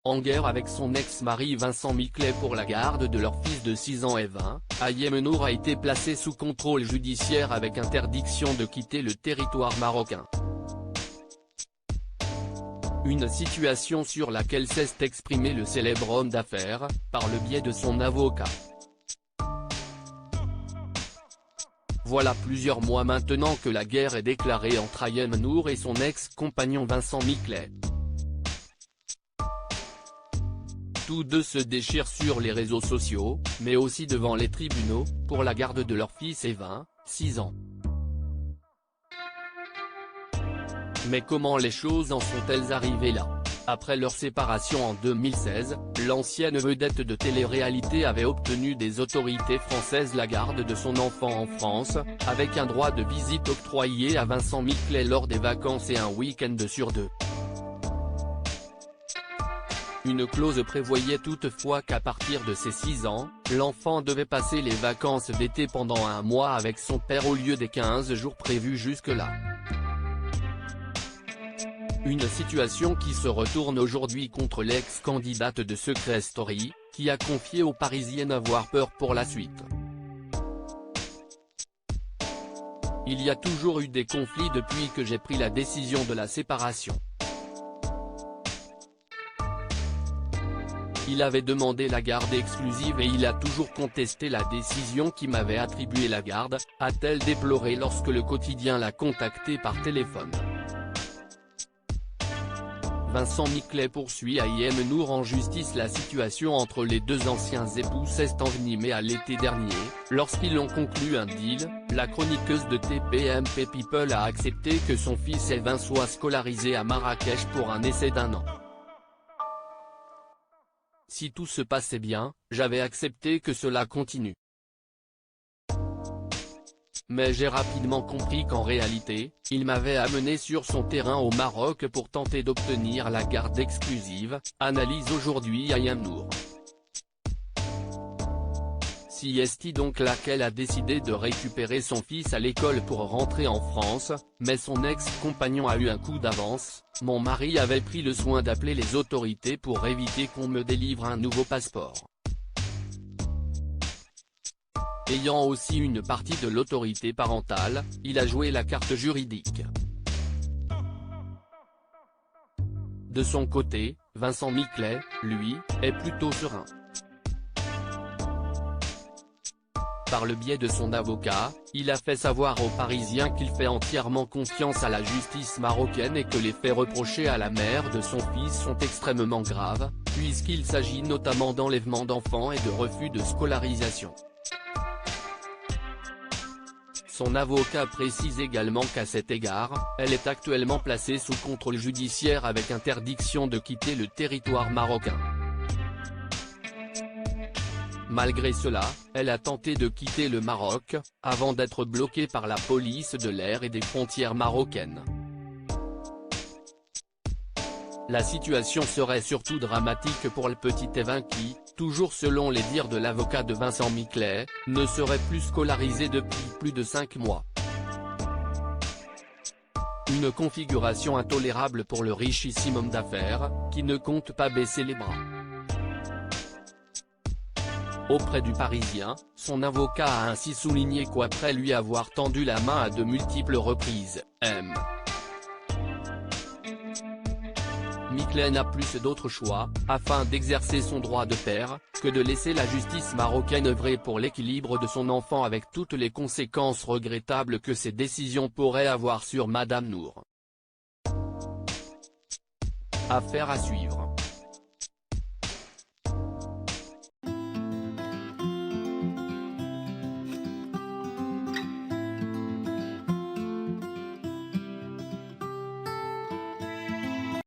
En guerre avec son ex-mari Vincent Miclet pour la garde de leur fils de 6 ans et 20, Ayem Nour a été placée sous contrôle judiciaire avec interdiction de quitter le territoire marocain. Une situation sur laquelle s'est exprimé le célèbre homme d'affaires, par le biais de son avocat. Voilà plusieurs mois maintenant que la guerre est déclarée entre Ayem Nour et son ex-compagnon Vincent Miclet. Tous deux se déchirent sur les réseaux sociaux, mais aussi devant les tribunaux, pour la garde de leur fils et 6 ans. Mais comment les choses en sont-elles arrivées là? Après leur séparation en 2016, l'ancienne vedette de télé-réalité avait obtenu des autorités françaises la garde de son enfant en France, avec un droit de visite octroyé à Vincent Miclet lors des vacances et un week-end sur 2. Une clause prévoyait toutefois qu'à partir de ses 6 ans, l'enfant devait passer les vacances d'été pendant un mois avec son père au lieu des 15 jours prévus jusque-là. Une situation qui se retourne aujourd'hui contre l'ex-candidate de Secret Story, qui a confié aux Parisiennes avoir peur pour la suite. Il y a toujours eu des conflits depuis que j'ai pris la décision de la séparation. Il avait demandé la garde exclusive et il a toujours contesté la décision qui m'avait attribué la garde, a-t-elle déploré lorsque le quotidien l'a contacté par téléphone. Vincent Miclet poursuit Ayem Nour en justice. La situation entre les deux anciens époux s'est envenimée à l'été dernier, lorsqu'ils ont conclu un deal. La chroniqueuse de TPMP People a accepté que son fils Evin soit scolarisé à Marrakech pour un essai d'1 an. Si tout se passait bien, j'avais accepté que cela continue. Mais j'ai rapidement compris qu'en réalité, il m'avait amené sur son terrain au Maroc pour tenter d'obtenir la garde exclusive, analyse aujourd'hui Ayem Nour. Si est donc laquelle a décidé de récupérer son fils à l'école pour rentrer en France, mais son ex-compagnon a eu un coup d'avance. Mon mari avait pris le soin d'appeler les autorités pour éviter qu'on me délivre un nouveau passeport. Ayant aussi une partie de l'autorité parentale, il a joué la carte juridique. De son côté, Vincent Miclet, lui, est plutôt serein. Par le biais de son avocat, il a fait savoir aux Parisiens qu'il fait entièrement confiance à la justice marocaine et que les faits reprochés à la mère de son fils sont extrêmement graves, puisqu'il s'agit notamment d'enlèvement d'enfants et de refus de scolarisation. Son avocat précise également qu'à cet égard, elle est actuellement placée sous contrôle judiciaire avec interdiction de quitter le territoire marocain. Malgré cela, elle a tenté de quitter le Maroc, avant d'être bloquée par la police de l'air et des frontières marocaines. La situation serait surtout dramatique pour le petit Evin qui, toujours selon les dires de l'avocat de Vincent Miclet, ne serait plus scolarisé depuis plus de 5 mois. Une configuration intolérable pour le richissime homme d'affaires, qui ne compte pas baisser les bras. Auprès du Parisien, son avocat a ainsi souligné qu'après lui avoir tendu la main à de multiples reprises, Miclet n'a plus d'autre choix, afin d'exercer son droit de père, que de laisser la justice marocaine œuvrer pour l'équilibre de son enfant avec toutes les conséquences regrettables que ces décisions pourraient avoir sur Madame Nour. Affaire à suivre.